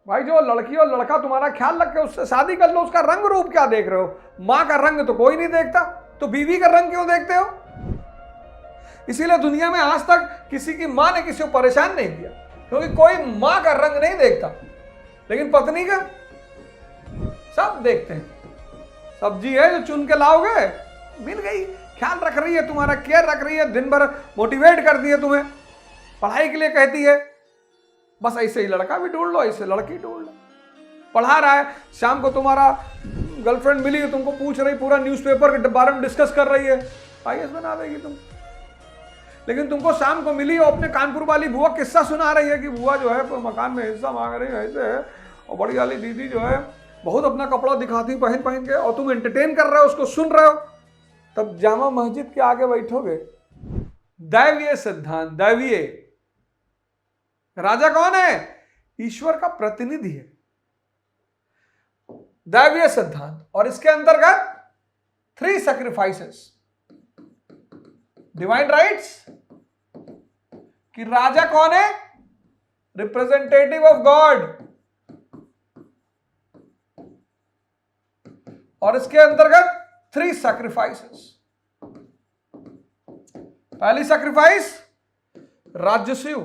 भाई जो लड़की और लड़का तुम्हारा ख्याल रख के उससे शादी कर लो, उसका रंग रूप क्या देख रहे हो? मां का रंग तो कोई नहीं देखता, तो बीवी का रंग क्यों देखते हो? इसीलिए दुनिया में आज तक किसी की मां ने किसी को परेशान नहीं किया, क्योंकि कोई मां का रंग नहीं देखता, लेकिन पत्नी का सब देखते हैं। सब्जी है जो चुन के लाओगे, मिल गई, ख्याल रख रही है तुम्हारा, केयर रख रही है, दिन भर मोटिवेट करती है तुम्हें, पढ़ाई के लिए कहती है। बस ऐसे ही लड़का भी ढूंढ लो, ऐसे लड़की ढूंढ लो। पढ़ा रहा है, शाम को तुम्हारा गर्लफ्रेंड मिली है, तुमको पूछ रही, पूरा न्यूज़पेपर के बारे में डिस्कस कर रही है, आईएएस बना देगी तुम। लेकिन तुमको शाम को मिली और अपने कानपुर वाली बुआ किस्सा सुना रही है कि बुआ जो है मकान में हिस्सा मांग रही है, ऐसे है, और बड़ी वाली दीदी जो है बहुत अपना कपड़ा दिखाती पहन पहन के, और तुम एंटरटेन कर रहे हो, उसको सुन रहे हो। तब जामा मस्जिद के आगे बैठोगे। दैवीय सिद्धांत, दैवीय राजा कौन है? ईश्वर का प्रतिनिधि है, दैवीय सिद्धांत। और इसके अंतर्गत 3 सैक्रिफाइसेस, डिवाइन राइट्स, कि राजा कौन है? Representative of God. और इसके अंतर्गत 3 सैक्रिफाइसेस। पहली सैक्रिफाइस राजस्व,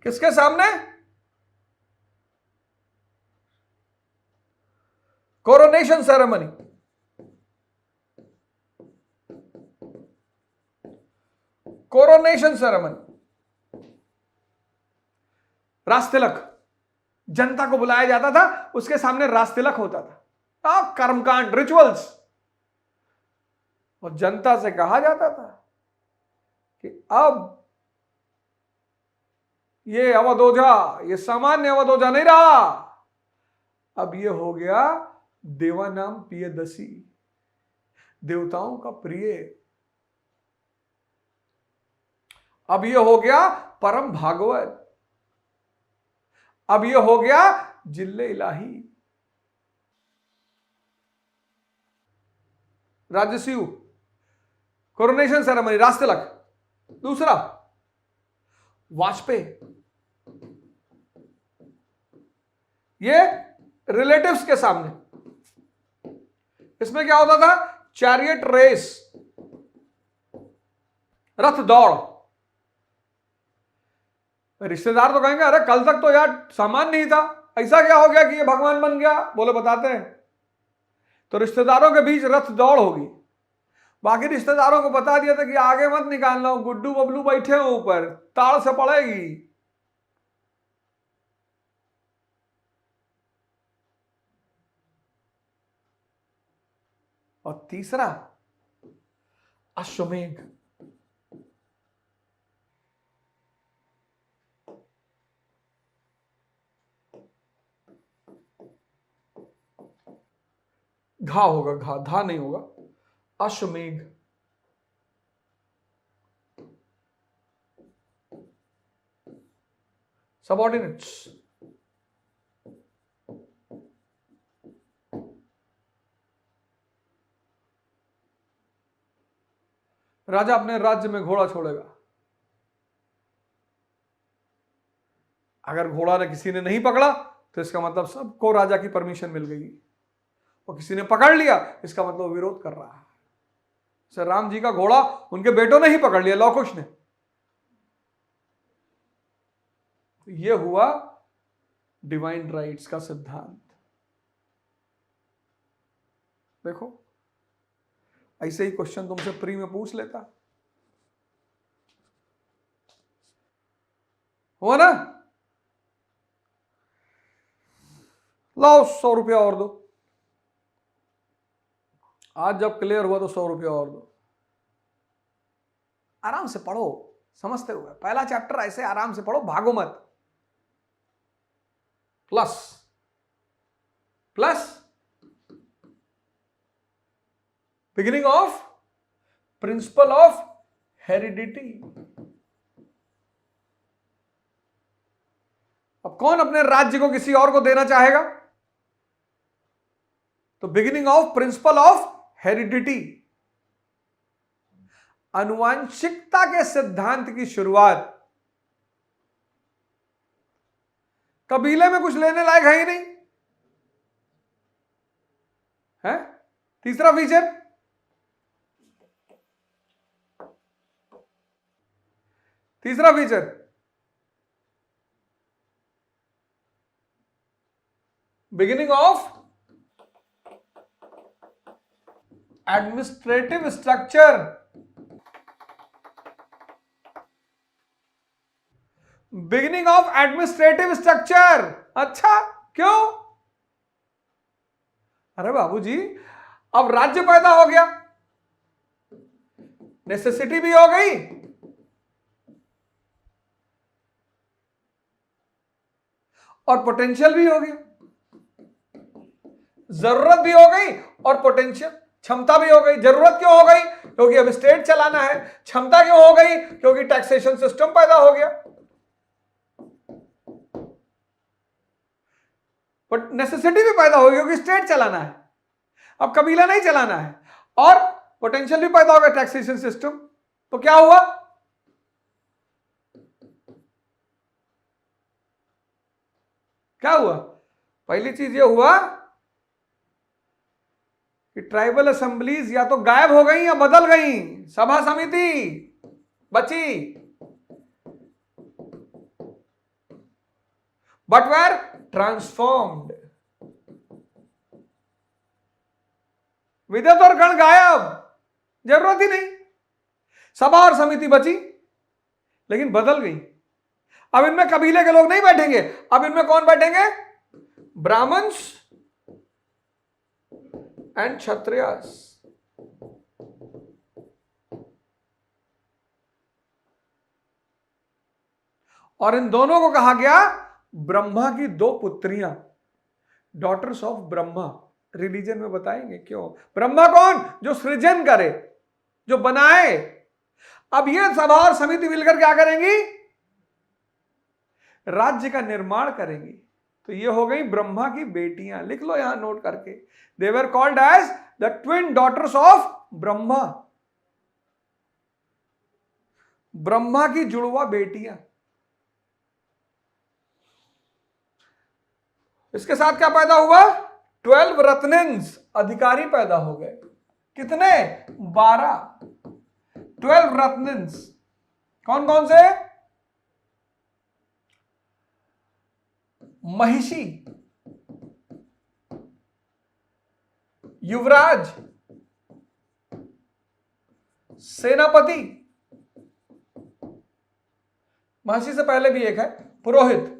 किसके सामने? Coronation ceremony. कोरोनेशन सेरेमनी, राजतिलक, जनता को बुलाया जाता था, उसके सामने राजतिलक होता था, कर्मकांड, रिचुअल्स, और जनता से कहा जाता था कि अब ये अवधोजा, ये सामान्य अवधोजा नहीं रहा, अब ये हो गया देवानाम प्रियदसी, देवताओं का प्रिय, अब ये हो गया परम भागवत, अब ये हो गया जिल्ले इलाही। राजस्व, कोरोनेशन सेरेमनी, राजतिलक। दूसरा वाजपेयी, ये रिलेटिव्स के सामने। इसमें क्या होता था? चैरियट रेस, रथ दौड़। रिश्तेदार तो कहेंगे अरे कल तक तो यार सामान नहीं था, ऐसा क्या हो गया कि ये भगवान बन गया? बोले बताते हैं। तो रिश्तेदारों के बीच रथ दौड़ होगी, बाकी रिश्तेदारों को बता दिया था कि आगे मत निकालना, गुड्डू बबलू बैठे हो ऊपर, ताड़ से पड़ेगी। और तीसरा अश्वमेध, घा होगा, घा, धा नहीं होगा, अश्वमेध। सबऑर्डिनेट्स, राजा अपने राज्य में घोड़ा छोड़ेगा, अगर घोड़ा ने किसी ने नहीं पकड़ा तो इसका मतलब सबको राजा की परमिशन मिल गई, और किसी ने पकड़ लिया इसका मतलब विरोध कर रहा है। सर राम जी का घोड़ा उनके बेटों ने ही पकड़ लिया, लौकुश ने। यह हुआ डिवाइन राइट्स का सिद्धांत। देखो ऐसे ही क्वेश्चन तुमसे प्री में पूछ लेता, हुआ ना? लाओ 100 रुपया और दो, आज जब क्लियर हुआ तो 100 रुपया और दो। आराम से पढ़ो, समझते हुए। पहला चैप्टर ऐसे आराम से पढ़ो, भागो मत। Plus plus beginning of principle of heredity. अब कौन अपने राज्य को किसी और को देना चाहेगा? तो beginning of principle of heredity, आनुवांशिकता के सिद्धांत की शुरुआत कबीले में कुछ लेने लायक है ही नहीं है। तीसरा फीचर, तीसरा feature, beginning of administrative structure. Beginning of administrative structure. अच्छा, क्यों? अरे बाबूजी, अब राज्य पैदा हो गया, नेसेसिटी भी हो गई और पोटेंशियल भी हो गया, जरूरत भी हो गई और पोटेंशियल, क्षमता भी हो गई। जरूरत क्यों हो गई? क्योंकि अब स्टेट चलाना है। क्षमता क्यों हो गई? क्योंकि टैक्सेशन सिस्टम पैदा हो गया। बट नेसेसिटी भी पैदा हो गई क्योंकि स्टेट चलाना है, अब कबीला नहीं चलाना है, और पोटेंशियल भी पैदा हो गया, टैक्सेशन सिस्टम। तो क्या हुआ? क्या हुआ? पहली चीज ये हुआ कि ट्राइबल असेंबलीज या तो गायब हो गई या बदल गई, सभा समिति बची, बट वेर ट्रांसफॉर्म्ड। विद्युत और गण गायब, जरूरत ही नहीं। सभा और समिति बची लेकिन बदल गई। अब इनमें कबीले के लोग नहीं बैठेंगे, अब इनमें कौन बैठेंगे? ब्राह्मण्स एंड क्षत्रियस। और इन दोनों को कहा गया ब्रह्मा की दो पुत्रियां, डॉटर्स ऑफ ब्रह्मा। रिलीजन में बताएंगे क्यों। ब्रह्मा कौन? जो सृजन करे, जो बनाए। अब ये सभा और समिति मिलकर क्या करेंगी? राज्य का निर्माण करेंगी। तो ये हो गई ब्रह्मा की बेटियां। लिख लो यहां नोट करके, they were called as the twin daughters of Brahma. Brahma की जुड़वा बेटियां। इसके साथ क्या पैदा हुआ? 12 रत्नेंस, अधिकारी पैदा हो गए। कितने? 12। 12 रत्नेंस। कौन कौन से? महिषी, युवराज, सेनापति, महिषी से पहले भी एक है पुरोहित,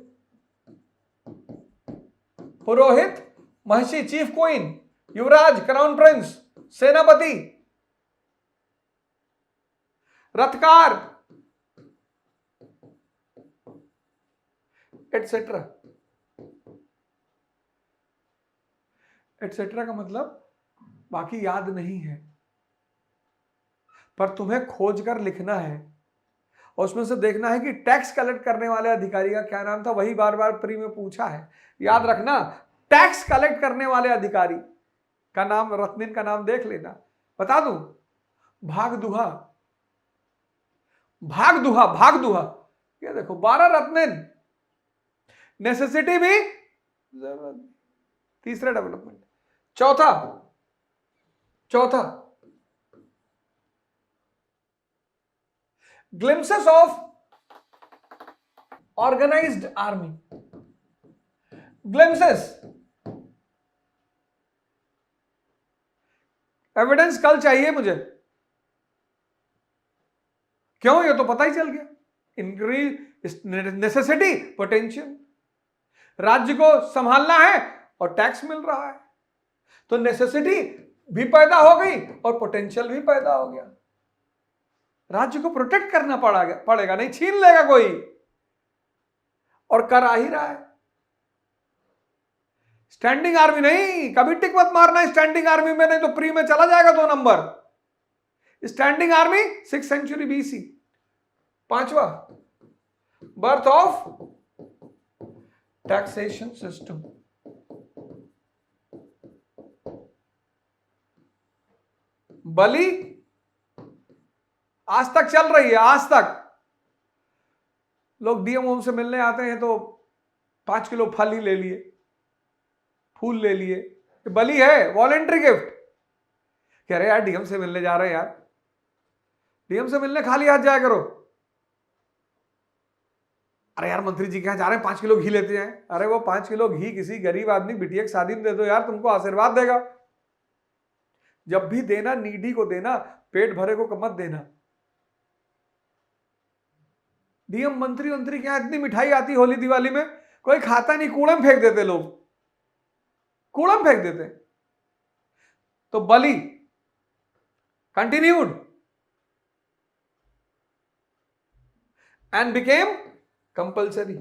पुरोहित, महिषी चीफ क्वीन, युवराज क्राउन प्रिंस, सेनापति, रथकार, एटसेट्रा। एटसेट्रा का मतलब बाकी याद नहीं है, पर तुम्हें खोज कर लिखना है और उसमें से देखना है कि टैक्स कलेक्ट करने वाले अधिकारी का क्या नाम था। वही बार बार प्री में पूछा है, याद रखना। टैक्स कलेक्ट करने वाले अधिकारी का नाम, रत्निन का नाम देख लेना। बता दूं, भागदुहा, भागदुहा, भागदुहा। ये देखो 12 रत्निन, नेसेसिटी भी, जरूरत। तीसरा डेवलपमेंट। चौथा, चौथा, glimpses of organised army. Glimpses, evidence कल चाहिए मुझे। क्यों? ये तो पता ही चल गया। Increase necessity, potential. राज्य को संभालना है और टैक्स मिल रहा है, तो नेसेसिटी भी पैदा हो गई और पोटेंशियल भी पैदा हो गया। राज्य को प्रोटेक्ट करना पड़ेगा, नहीं छीन लेगा कोई, और कर आ ही रहा है। स्टैंडिंग आर्मी नहीं, कभी टिक मत मारना स्टैंडिंग आर्मी में, नहीं तो प्री में चला जाएगा 2 नंबर। Standing army 6th century BC। पांचवा, बर्थ ऑफ टैक्सेशन सिस्टम। बलि आज तक चल रही है, आज तक लोग डीएम होम से मिलने आते हैं तो 5 किलो फल ही ले लिए, फूल ले लिए, बलि है, वॉलेंट्री गिफ्ट। कह रहे यार डीएम से मिलने जा रहे हैं यार, डीएम से मिलने खाली हाथ जाया करो। अरे यार मंत्री जी के यहाँ जा रहे हैं, 5 किलो घी लेते हैं। अरे वो 5 किलो घी किसी गरीब आदमी बिटिया की शादी में दे दो यार, तुमको आशीर्वाद देगा। जब भी देना नीडी को देना, पेट भरे को मत देना। डीएम मंत्री के यहाँ इतनी मिठाई आती होली दिवाली में, कोई खाता नहीं, कूड़े में फेंक देते लोग, कूड़े में फेंक देते। तो बलि कंटिन्यूड एंड बिकेम कंपल्सरी।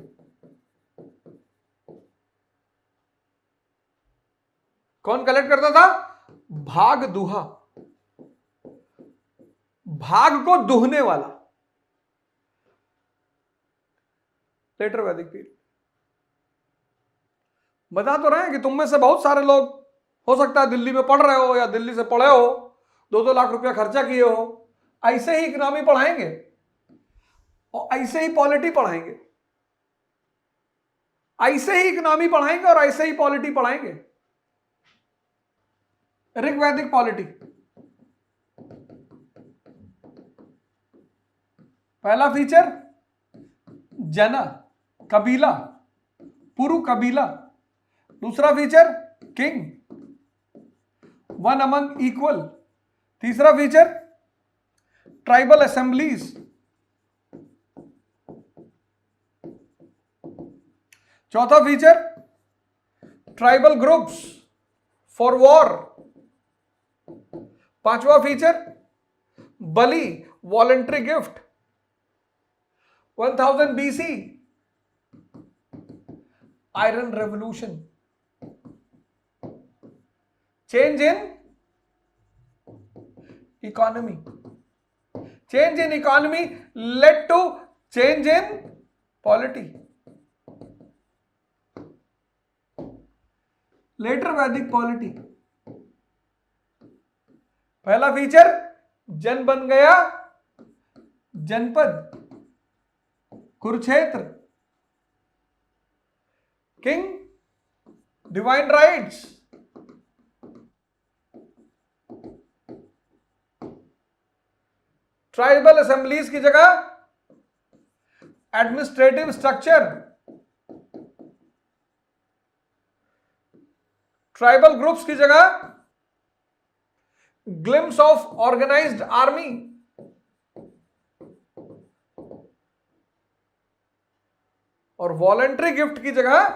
कौन कलेक्ट करता था? भाग दुहा, भाग को दुहने वाला। लेटर वैदिक पीरियड। बता तो रहे हैं कि तुम में से बहुत सारे लोग हो सकता है दिल्ली में पढ़ रहे हो या दिल्ली से पढ़े हो, 2-2 लाख रुपया खर्चा किए हो, ऐसे ही इकोनॉमी पढ़ाएंगे और ऐसे ही पॉलिटी पढ़ाएंगे, ऐसे ही इकोनॉमी पढ़ाएंगे और ऐसे ही पॉलिटी पढ़ाएंगे। ऋग्वैदिक पॉलिटी। पहला फीचर जना, कबीला, पुरु कबीला। दूसरा feature king, one among equal. तीसरा फीचर ट्राइबल असेंबलीज। चौथा feature tribal groups for war. पांचवा feature bali, voluntary gift. 1000 BC iron revolution. Change in economy, change in economy led to change in polity. Later Vedic polity. पहला feature जन बन गया janapada, Kurukshetra. King, divine rights. Tribal assemblies की जगह administrative structure. Tribal groups की जगह glimpse of organised army. और voluntary gift की जगह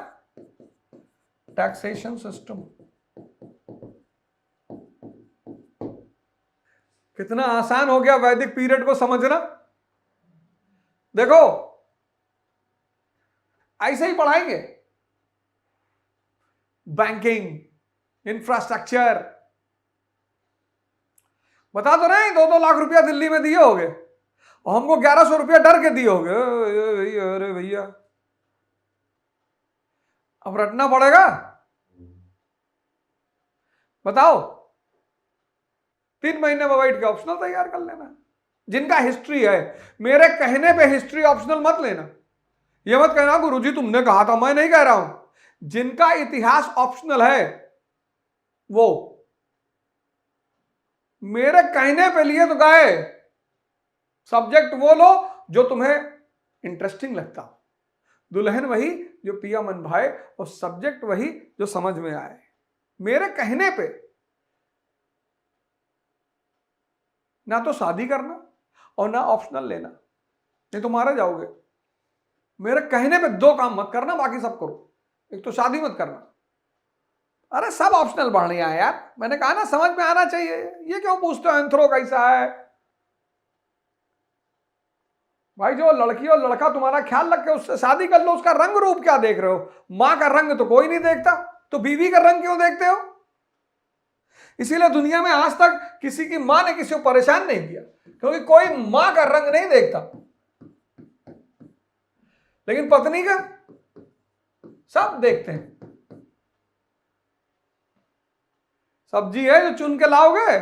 टैक्सेशन सिस्टम। कितना आसान हो गया वैदिक पीरियड को समझना। देखो ऐसे ही पढ़ाएंगे, बैंकिंग, इंफ्रास्ट्रक्चर। बता तो रहे हैं 2-2 लाख रुपया दिल्ली में दिए होगे और हमको 1100 रुपया डर के दिए होगे। अरे भैया अब रटना पड़ेगा। बताओ 3 महीने में बैठ के ऑप्शनल तैयार कर लेना। जिनका हिस्ट्री है, मेरे कहने पे हिस्ट्री ऑप्शनल मत लेना। यह मत कहना गुरुजी तुमने कहा था, मैं नहीं कह रहा हूं। जिनका इतिहास ऑप्शनल है वो मेरे कहने पे लिए तो गए। सब्जेक्ट वो लो जो तुम्हें इंटरेस्टिंग लगता, दुल्हन वही जो पिया मन भाए, और सब्जेक्ट वही जो समझ में आए। मेरे कहने पे ना तो शादी करना और ना ऑप्शनल लेना, नहीं तो मारे जाओगे। मेरे कहने पे 2 काम मत करना, बाकी सब करो। एक तो शादी मत करना। अरे सब ऑप्शनल बढ़िया है यार, मैंने कहा ना समझ में आना चाहिए। ये क्यों पूछते हो एंथ्रो कैसा है? भाई जो लड़की और लड़का तुम्हारा ख्याल रख के उससे शादी कर लो, उसका रंग रूप क्या देख रहे हो? मां का रंग तो कोई नहीं देखता, तो बीवी का रंग क्यों देखते हो? इसीलिए दुनिया में आज तक किसी की मां ने किसी को परेशान नहीं किया, क्योंकि कोई मां का रंग नहीं देखता। लेकिन पत्नी का सब देखते हैं। सब्जी है जो चुन के लाओगे,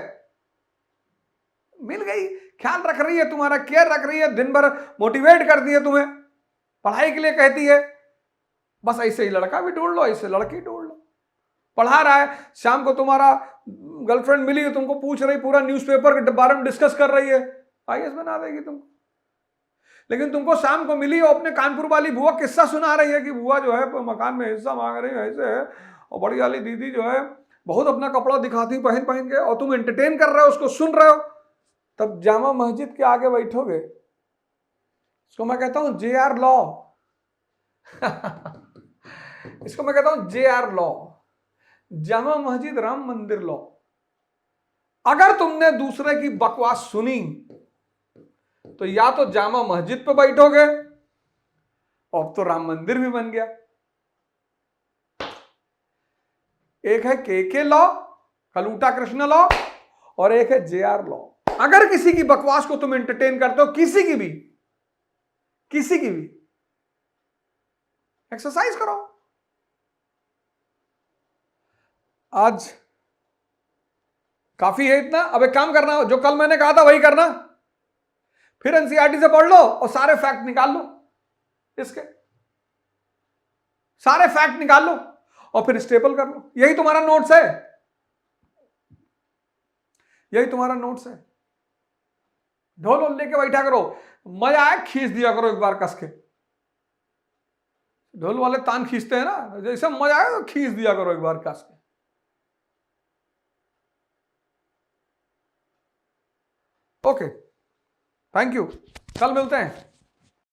मिल गई, ख्याल रख रही है तुम्हारा, केयर रख रही है, दिन भर मोटिवेट करती है तुम्हें, पढ़ाई के लिए कहती है, बस ऐसे ही लड़का भी ढूंढ लो, ऐसे लड़की ढूंढ लो। पढ़ा रहा है, शाम को तुम्हारा गर्लफ्रेंड मिली, तुमको पूछ रही, पूरा न्यूज़पेपर के बारे में डिस्कस कर रही है, आईएएस बना देगी तुमको। लेकिन तुमको शाम को मिली और अपने कानपुर वाली बुआ किस्सा सुना रही है कि बुआ जो है मकान में हिस्सा मांग रही है, ऐसे है, और बड़ी वाली दीदी जो है बहुत अपना कपड़ा दिखाती पहन पहन के, और तुम एंटरटेन कर रहे हो, उसको सुन रहे हो। तब जामा मस्जिद के आगे बैठोगे, इसको मैं कहता हूं JR लॉ। इसको मैं कहता हूं JR लॉ, जामा मस्जिद राम मंदिर लॉ। अगर तुमने दूसरे की बकवास सुनी तो या तो जामा मस्जिद पे बैठोगे, और अब तो राम मंदिर भी बन गया। एक है KK लॉ, कलूटा कृष्ण लॉ, और एक है JR लॉ। अगर किसी की बकवास को तुम एंटरटेन करते हो, किसी की भी एक्सरसाइज करो। आज काफी है इतना। अब एक काम करना, जो कल मैंने कहा था वही करना, फिर एनसीईआरटी से पढ़ लो और सारे फैक्ट निकाल लो, इसके सारे फैक्ट निकाल लो और फिर स्टेपल कर लो। यही तुम्हारा नोट्स है, यही तुम्हारा नोट्स है। ढोल लेके बैठा करो, मजा आए खींच दिया करो एक बार कस के। ढोल वाले तान खींचते हैं ना, जैसे मजा आए तो खींच दिया करो एक बार कस के। ओके, थैंक यू, कल मिलते हैं।